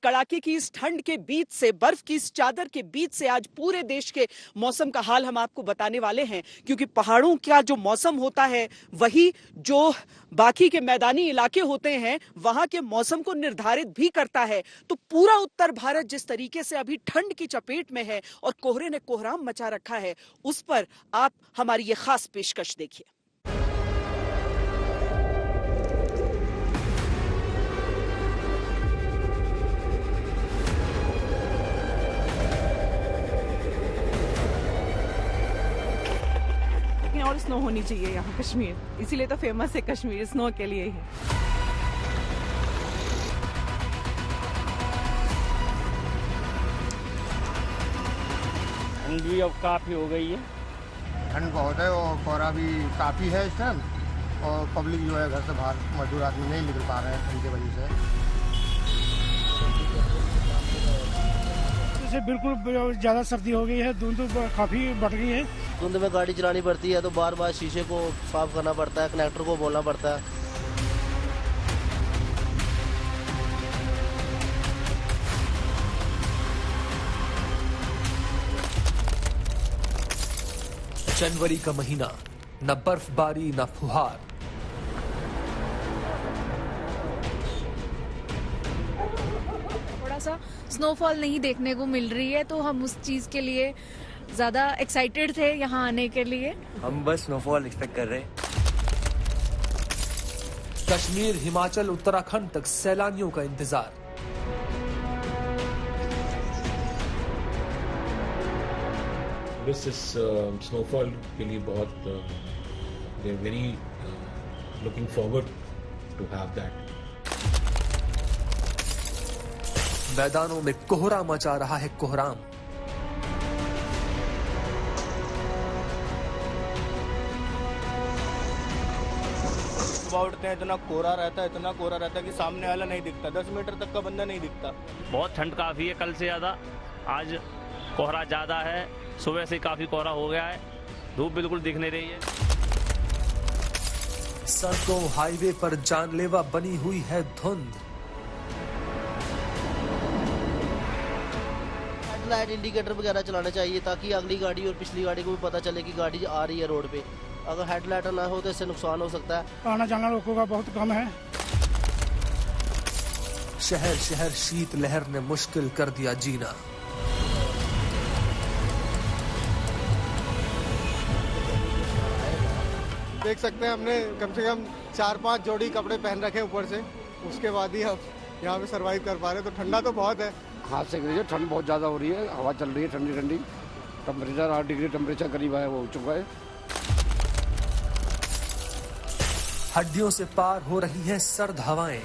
कड़ाके की इस ठंड के बीच से, बर्फ की इस चादर के बीच से आज पूरे देश के मौसम का हाल हम आपको बताने वाले हैं, क्योंकि पहाड़ों का जो मौसम होता है वही जो बाकी के मैदानी इलाके होते हैं वहां के मौसम को निर्धारित भी करता है। तो पूरा उत्तर भारत जिस तरीके से अभी ठंड की चपेट में है और कोहरे ने कोहराम मचा रखा है, उस पर आप हमारी ये खास पेशकश देखिए। और स्नो होनी चाहिए यहाँ कश्मीर, इसीलिए तो फेमस है कश्मीर स्नो के लिए ही। ठंड भी अब काफी हो गई है, ठंड बहुत है और कोहरा भी काफ़ी है इस टाइम, और पब्लिक जो है घर से बाहर, मजदूर आदमी नहीं निकल पा रहे हैं ठंड की वजह से। बिल्कुल ज़्यादा सर्दी हो गई है, धुंध काफ़ी बढ़ गई है। धुंध में गाड़ी चलानी पड़ती है तो बार बार शीशे को साफ करना पड़ता है, कनेक्टर को बोलना पड़ता है। जनवरी का महीना, न बर्फबारी न फुहार। थोड़ा सा स्नोफॉल नहीं देखने को मिल रही है, तो हम उस चीज के लिए ज्यादा एक्साइटेड थे यहाँ आने के लिए। हम बस स्नोफॉल एक्सपेक्ट कर रहे हैं। कश्मीर, हिमाचल, उत्तराखंड तक सैलानियों का इंतजार। बस इस स्नोफॉल के लिए बहुत they are very looking forward to have that. मैदानों में कोहरा मचा रहा है कोहराम। सुबह उठते हैं इतना कोहरा रहता है कि सामने वाला नहीं दिखता, 10 मीटर तक का बंदा नहीं दिखता। बहुत ठंड काफी है, कल से ज्यादा आज कोहरा ज्यादा है, सुबह से काफी कोहरा हो गया है, धूप बिल्कुल दिख नहीं रही है। सड़कों, हाईवे पर जानलेवा बनी हुई है धुंध। लाइट इंडिकेटर वगैरह चलाने चाहिए ताकि अगली गाड़ी और पिछली गाड़ी को भी पता चले कि गाड़ी आ रही है रोड पे। अगर हेडलाइट ना हो तो इससे नुकसान हो सकता है। आना जाना लोगों का बहुत कम है। शहर शहर शीत लहर ने मुश्किल कर दिया जीना। देख सकते हैं हमने कम से कम 4-5 जोड़ी कपड़े पहन रखे ऊपर से, उसके बाद ही हम यहाँ पे सरवाइव कर पा रहे हैं। तो ठंडा तो बहुत है, खास से करिए, ठंड बहुत ज़्यादा हो रही है, हवा चल रही है ठंडी ठंडी, टेम्परेचर 8 डिग्री टेम्परेचर करीब है, वो हो चुका है। हड्डियों से पार हो रही है सर्द हवाएं।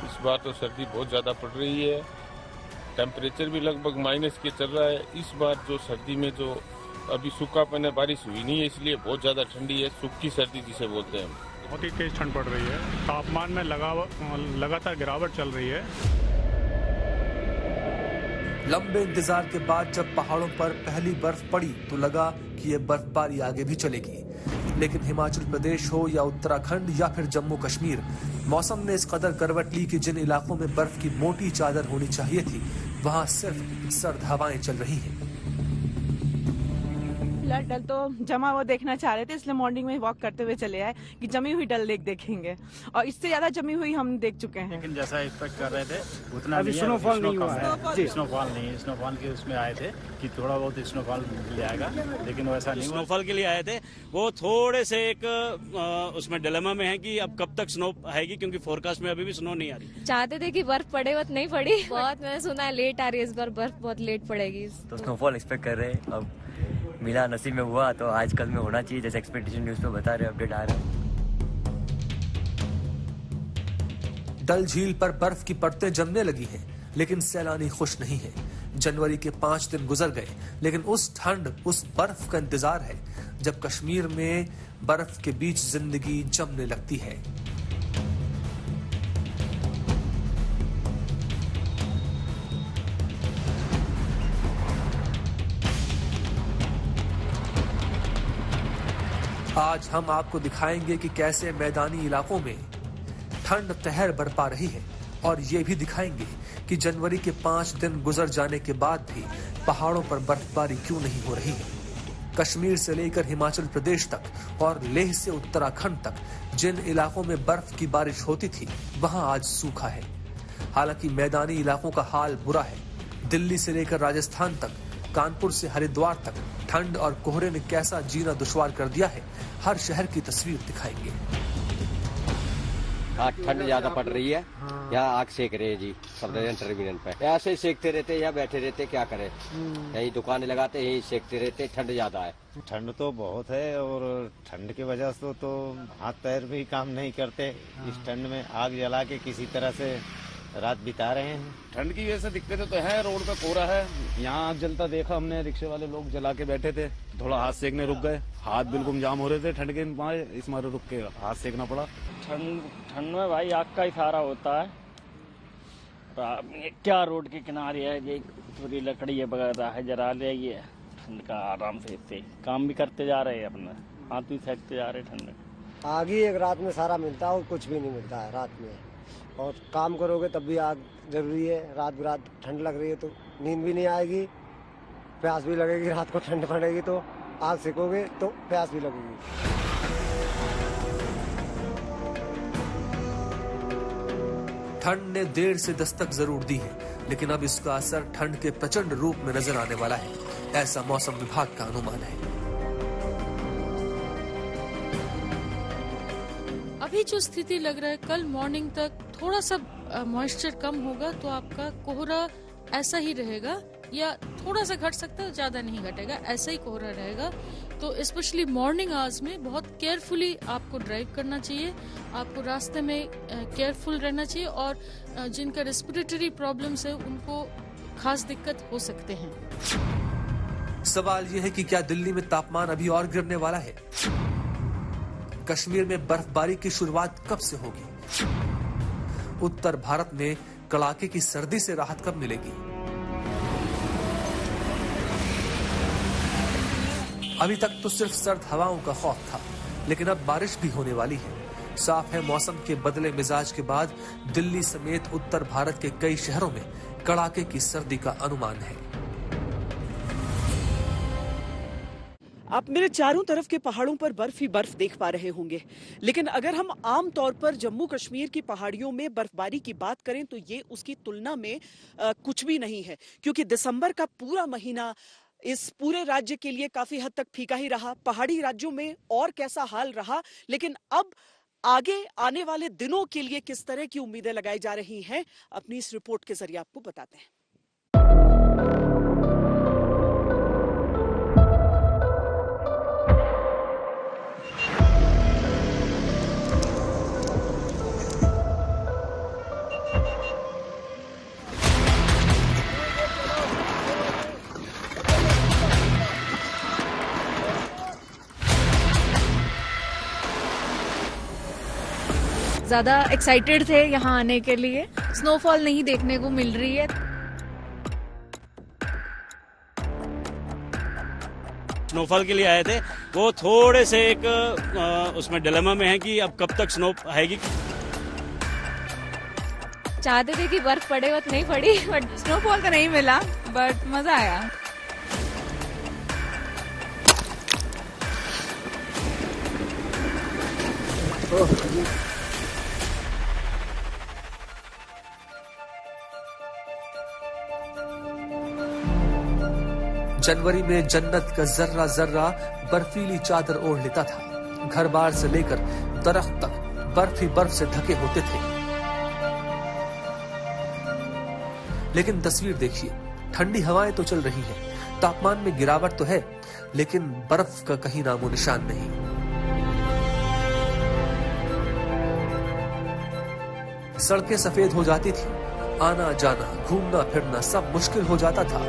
इस बार तो सर्दी बहुत ज्यादा पड़ रही है, टेम्परेचर भी लगभग माइनस के चल रहा है। इस बार जो सर्दी में जो अभी सूखापन है, बारिश हुई नहीं है, इसलिए बहुत ज्यादा ठंडी है, सूखी सर्दी जिसे बोलते हैं। बहुत ही तेज ठंड पड़ रही है, तापमान में लगातार गिरावट चल रही है। लंबे इंतजार के बाद जब पहाड़ों पर पहली बर्फ पड़ी तो लगा कि ये बर्फबारी आगे भी चलेगी, लेकिन हिमाचल प्रदेश हो या उत्तराखंड या फिर जम्मू कश्मीर, मौसम ने इस कदर करवट ली कि जिन इलाकों में बर्फ की मोटी चादर होनी चाहिए थी, वहां सिर्फ सर्द हवाएं चल रही हैं। डल तो जमा हुआ देखना चाह रहे थे, इसलिए मॉर्निंग में वॉक करते हुए चले आए कि जमी हुई डल लेक देखेंगे, और इससे ज्यादा जमी हुई हम देख चुके हैं। लेकिन जैसा एक्सपेक्ट कर रहे थे उतना अभी स्नोफॉल नहीं हुआ है। स्नोफॉल नहीं है, स्नोफॉल के उसमें आए थे कि थोड़ा बहुत स्नोफॉल मिल जाएगा, लेकिन वैसा नहीं। स्नोफॉल के लिए आए थे, वो थोड़े से एक उसमें डिलेमा में है कि अब कब तक स्नो आएगी, क्योंकि फोरकास्ट में अभी भी स्नो नहीं आ रही। चाहते थे कि बर्फ पड़े, बट नहीं पड़ी। बहुत मैंने सुना है लेट आ रही है इस बार बर्फ, बहुत लेट पड़ेगी। तो स्नोफॉल एक्सपेक्ट कर रहे हैं, अब मिला नसीब में हुआ तो आज कल में होना चाहिए, जैसे एक्सपेक्टेशन न्यूज पे बता रहे, अपडेट आ रहा है। डल झील पर बर्फ की परतें जमने लगी हैं, लेकिन सैलानी खुश नहीं है। जनवरी के 5 दिन गुजर गए, लेकिन उस ठंड, उस बर्फ का इंतजार है जब कश्मीर में बर्फ के बीच जिंदगी जमने लगती है। आज हम आपको दिखाएंगे कि कैसे मैदानी इलाकों में ठंड कहर बरपा रही है और ये भी दिखाएंगे कि जनवरी के 5 दिन गुजर जाने के बाद भी पहाड़ों पर बर्फबारी क्यों नहीं हो रही है। कश्मीर से लेकर हिमाचल प्रदेश तक और लेह से उत्तराखंड तक जिन इलाकों में बर्फ की बारिश होती थी वहां आज सूखा है। हालांकि मैदानी इलाकों का हाल बुरा है। दिल्ली से लेकर राजस्थान तक, कानपुर से हरिद्वार तक ठंड और कोहरे ने कैसा जीना दुश्वार कर दिया है, हर शहर की तस्वीर दिखाएंगे। आज ठंड ज्यादा पड़ रही है, यहाँ आग सेक रहे हैं जी सब टर्मिनल पे। ऐसे ही सेकते रहते या बैठे रहते, क्या करें, यही दुकानें लगाते यही सेकते रहते। ठंड ज्यादा है। ठंड तो बहुत है और ठंड की वजह से तो हाथ पैर भी काम नहीं करते। इस ठंड में आग जला के किसी तरह से रात बिता रहे हैं। ठंड की वजह से दिक्कतें तो है, रोड पे कोहरा है, यहाँ आग जलता देखा हमने। रिक्शे वाले लोग जला के बैठे थे, थोड़ा हाथ सेकने रुक गए, हाथ बिल्कुल जाम हो रहे थे ठंड के मारे, इस मारे रुक के हाथ सेकना पड़ा। ठंड में भाई आग का ही सहारा होता है। क्या रोड के किनारे है, ये पूरी लकड़ी वगैरह है, जरा ले ये ठंड का आराम से इससे काम भी करते जा रहे हैं, अपना हाथ भी सेकते जा रहे ठंड। आग ही एक रात में सारा मिलता है और कुछ भी नहीं मिलता है रात में। और काम करोगे तब भी आग जरूरी है। रात बिरात ठंड लग रही है तो नींद भी नहीं आएगी, प्यास भी लगेगी। रात को ठंड पड़ेगी तो आग सेकोगे तो प्यास भी लगेगी। ठंड ने देर से दस्तक जरूर दी है, लेकिन अब इसका असर ठंड के प्रचंड रूप में नजर आने वाला है, ऐसा मौसम विभाग का अनुमान है। अभी जो स्थिति लग रहा है, कल मॉर्निंग तक थोड़ा सा मॉइस्चर कम होगा तो आपका कोहरा ऐसा ही रहेगा, या थोड़ा सा घट सकता है, ज्यादा नहीं घटेगा, ऐसा ही कोहरा रहेगा। तो स्पेशली मॉर्निंग आवर्स में बहुत केयरफुली आपको ड्राइव करना चाहिए, आपको रास्ते में केयरफुल रहना चाहिए। और जिनका रेस्पिरेटरी प्रॉब्लम्स है उनको खास दिक्कत हो सकते हैं। सवाल यह है कि क्या दिल्ली में तापमान अभी और गिरने वाला है? कश्मीर में बर्फबारी की शुरुआत कब से होगी? उत्तर भारत में कड़ाके की सर्दी से राहत कब मिलेगी? अभी तक तो सिर्फ सर्द हवाओं का खौफ था, लेकिन अब बारिश भी होने वाली है। साफ है, मौसम के बदले मिजाज के बाद दिल्ली समेत उत्तर भारत के कई शहरों में कड़ाके की सर्दी का अनुमान है। आप मेरे चारों तरफ के पहाड़ों पर बर्फ ही बर्फ देख पा रहे होंगे, लेकिन अगर हम आम तौर पर जम्मू कश्मीर की पहाड़ियों में बर्फबारी की बात करें तो ये उसकी तुलना में कुछ भी नहीं है, क्योंकि दिसंबर का पूरा महीना इस पूरे राज्य के लिए काफी हद तक फीका ही रहा। पहाड़ी राज्यों में और कैसा हाल रहा, लेकिन अब आगे आने वाले दिनों के लिए किस तरह की उम्मीदें लगाई जा रही हैं, अपनी इस रिपोर्ट के जरिए आपको बताते हैं। ज्यादा एक्साइटेड थे यहाँ आने के लिए। स्नोफॉल नहीं देखने को मिल रही है। स्नोफॉल के लिए आए थे, वो थोड़े से एक उसमें डिलेमा में है कि अब कब तक स्नो आएगी। चाहते थे कि बर्फ पड़े, बट नहीं पड़ी, बट स्नोफॉल तो नहीं मिला, बट मजा आया। जनवरी में जन्नत का जर्रा जर्रा बर्फीली चादर ओढ़ लेता था। घर बार से लेकर दरख्त तक बर्फ ही बर्फ से ढके होते थे। लेकिन तस्वीर देखिए, ठंडी हवाएं तो चल रही हैं, तापमान में गिरावट तो है, लेकिन बर्फ का कहीं नामो निशान नहीं। सड़कें सफेद हो जाती थी, आना जाना, घूमना फिरना सब मुश्किल हो जाता था।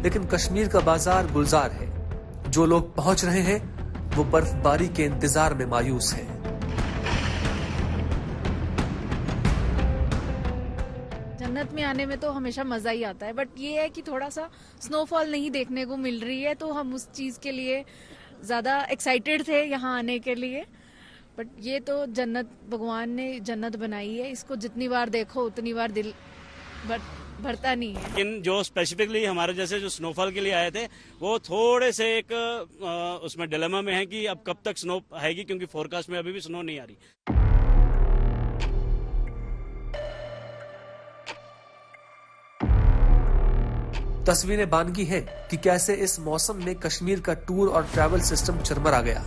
लेकिन कश्मीर का बाजार गुलजार है। जो लोग पहुंच रहे हैं वो बर्फबारी के इंतजार में मायूस हैं। जन्नत में आने में तो हमेशा मजा ही आता है, बट ये है कि थोड़ा सा स्नोफॉल नहीं देखने को मिल रही है, तो हम उस चीज के लिए ज्यादा एक्साइटेड थे यहाँ आने के लिए। बट ये तो जन्नत, भगवान ने जन्नत बनाई है, इसको जितनी बार देखो उतनी बार दिल भरता नहीं है। लेकिन जो स्पेसिफिकली हमारे जैसे जो स्नोफॉल के लिए आए थे वो थोड़े से एक उसमें डिलेमा में है कि अब कब तक स्नो आएगी, क्योंकि फोरकास्ट में अभी भी स्नो नहीं आ रही। तस्वीरें बानगी हैं कि कैसे इस मौसम में कश्मीर का टूर और ट्रैवल सिस्टम चरमरा गया।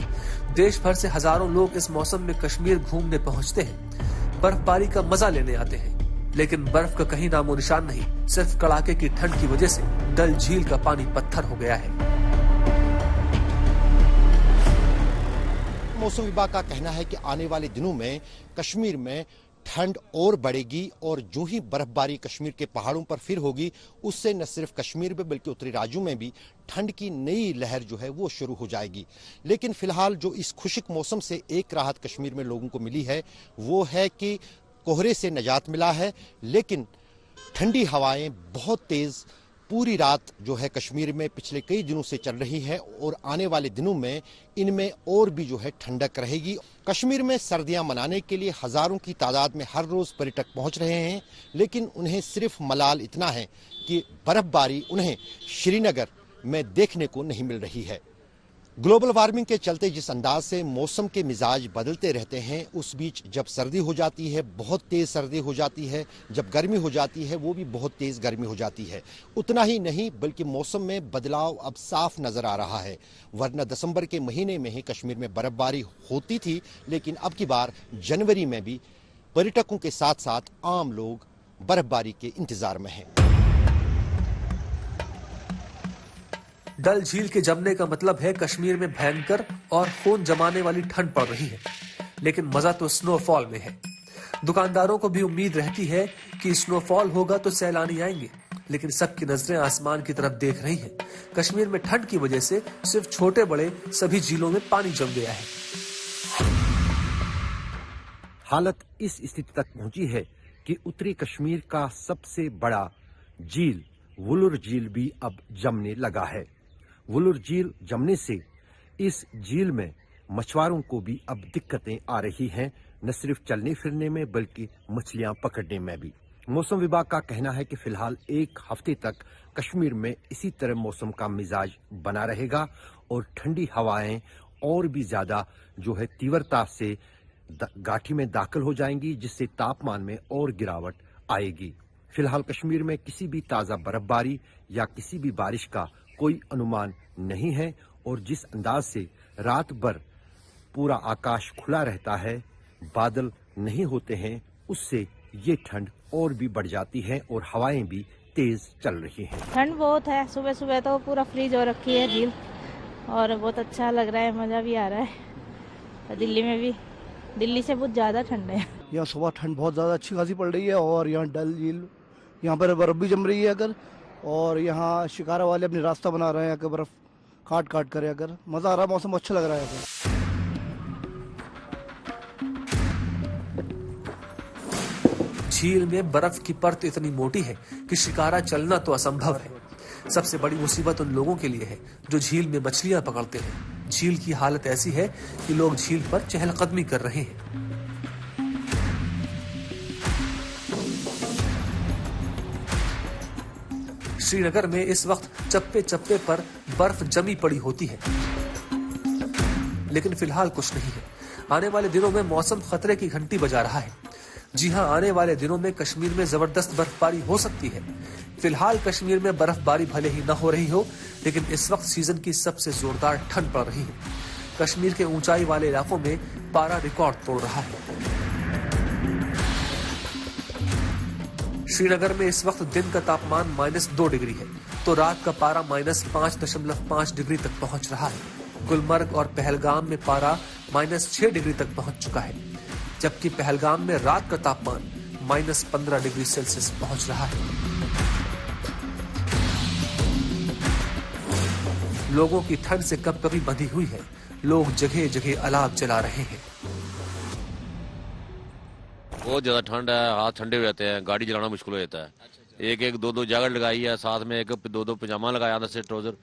देश भर से हजारों लोग इस मौसम में कश्मीर घूमने पहुंचते हैं, बर्फबारी का मजा लेने आते हैं, लेकिन बर्फ का कहीं नामो निशान नहीं। सिर्फ कड़ाके की ठंड की वजह से डल झील का पानी पत्थर हो गया है। मौसम विभाग का कहना है कि आने वाले दिनों में कश्मीर में ठंड और बढ़ेगी और जो ही बर्फबारी कश्मीर के पहाड़ों पर फिर होगी, उससे न सिर्फ कश्मीर में बल्कि उत्तरी राज्यों में भी ठंड की नई लहर जो है वो शुरू हो जाएगी। लेकिन फिलहाल जो इस खुशक मौसम से एक राहत कश्मीर में लोगों को मिली है वो है कि कोहरे से निजात मिला है, लेकिन ठंडी हवाएं बहुत तेज पूरी रात जो है कश्मीर में पिछले कई दिनों से चल रही है और आने वाले दिनों में इनमें और भी जो है ठंडक रहेगी। कश्मीर में सर्दियां मनाने के लिए हजारों की तादाद में हर रोज पर्यटक पहुंच रहे हैं, लेकिन उन्हें सिर्फ मलाल इतना है कि बर्फबारी उन्हें श्रीनगर में देखने को नहीं मिल रही है। ग्लोबल वार्मिंग के चलते जिस अंदाज से मौसम के मिजाज बदलते रहते हैं, उस बीच जब सर्दी हो जाती है बहुत तेज सर्दी हो जाती है, जब गर्मी हो जाती है वो भी बहुत तेज गर्मी हो जाती है। उतना ही नहीं बल्कि मौसम में बदलाव अब साफ नजर आ रहा है, वरना दिसंबर के महीने में ही कश्मीर में बर्फबारी होती थी, लेकिन अब की बार जनवरी में भी पर्यटकों के साथ साथ आम लोग बर्फबारी के इंतजार में हैं। डल झील के जमने का मतलब है कश्मीर में भयंकर और खून जमाने वाली ठंड पड़ रही है, लेकिन मजा तो स्नोफॉल में है। दुकानदारों को भी उम्मीद रहती है कि स्नोफॉल होगा तो सैलानी आएंगे, लेकिन सबकी नजरें आसमान की तरफ देख रही हैं। कश्मीर में ठंड की वजह से सिर्फ छोटे बड़े सभी झीलों में पानी जम गया है। हालत इस स्थिति तक पहुंची है कि उत्तरी कश्मीर का सबसे बड़ा झील वुलुर झील भी अब जमने लगा है। वुलुर झील जमने से इस झील में मछुआरों को भी अब दिक्कतें आ रही हैं, न सिर्फ चलने फिरने में बल्कि मछलियां पकड़ने में भी। मौसम विभाग का कहना है कि फिलहाल एक हफ्ते तक कश्मीर में इसी तरह मौसम का मिजाज बना रहेगा और ठंडी हवाएं और भी ज्यादा जो है तीव्रता से घाटी में दाखिल हो जाएंगी, जिससे तापमान में और गिरावट आएगी। फिलहाल कश्मीर में किसी भी ताजा बर्फबारी या किसी भी बारिश का कोई अनुमान नहीं है और जिस अंदाज से रात भर पूरा आकाश खुला रहता है, बादल नहीं होते हैं, उससे ये ठंड और भी बढ़ जाती है और हवाएं भी तेज चल रही हैं। ठंड बहुत है, सुबह सुबह तो पूरा फ्रीज हो रखी है झील और बहुत अच्छा लग रहा है, मजा भी आ रहा है। दिल्ली में भी, दिल्ली से बहुत ज्यादा ठंड है। यहाँ सुबह ठंड बहुत ज्यादा अच्छी खासी पड़ रही है और यहाँ डल झील यहाँ पर बर्फ भी जम रही है अगर, और यहाँ शिकारा वाले अपनी रास्ता बना रहे हैं अगर बर्फ काट काट करे, अगर मजा आ रहा है, मौसम अच्छा लग रहा है। झील में बर्फ की परत इतनी मोटी है कि शिकारा चलना तो असंभव है। सबसे बड़ी मुसीबत उन लोगों के लिए है जो झील में मछलियां पकड़ते हैं। झील की हालत ऐसी है कि लोग झील पर चहलकदमी कर रहे हैं। श्रीनगर में इस वक्त चप्पे चप्पे पर बर्फ जमी पड़ी होती है, लेकिन फिलहाल कुछ नहीं है। आने वाले दिनों में मौसम खतरे की घंटी बजा रहा है। जी हां, आने वाले दिनों में कश्मीर में जबरदस्त बर्फबारी हो सकती है। फिलहाल कश्मीर में बर्फबारी भले ही न हो रही हो, लेकिन इस वक्त सीजन की सबसे जोरदार ठंड पड़ रही है। कश्मीर के ऊंचाई वाले इलाकों में पारा रिकॉर्ड तोड़ रहा है। श्रीनगर में इस वक्त दिन का तापमान -2 डिग्री है, तो रात का पारा -5.5 डिग्री तक पहुंच रहा है। गुलमर्ग और पहलगाम में पारा -6 डिग्री तक पहुंच चुका है, जबकि पहलगाम में रात का तापमान -15 डिग्री सेल्सियस पहुंच रहा है। लोगों की ठंड से कभी बंधी हुई है। लोग जगह जगह अलाव जला रहे हैं। बहुत ज्यादा ठंड है, हाथ ठंडे हो जाते हैं, गाड़ी चलाना मुश्किल हो जाता है। एक एक दो दो जैकेट लगाई है, साथ में एक दो दो पजामा लगाया अंदर से ट्राउजर,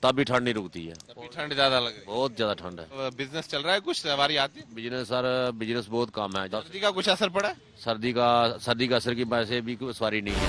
तब भी ठंड नहीं रुकती है। ठंड ज्यादा लगे, बहुत ज्यादा ठंड है। बिजनेस चल रहा है, कुछ सवारी आती है? बिजनेस सर, बिजनेस बहुत कम है। सर्दी का कुछ असर पड़ा है? सर्दी का असर की वजह से भी कोई सवारी नहीं है।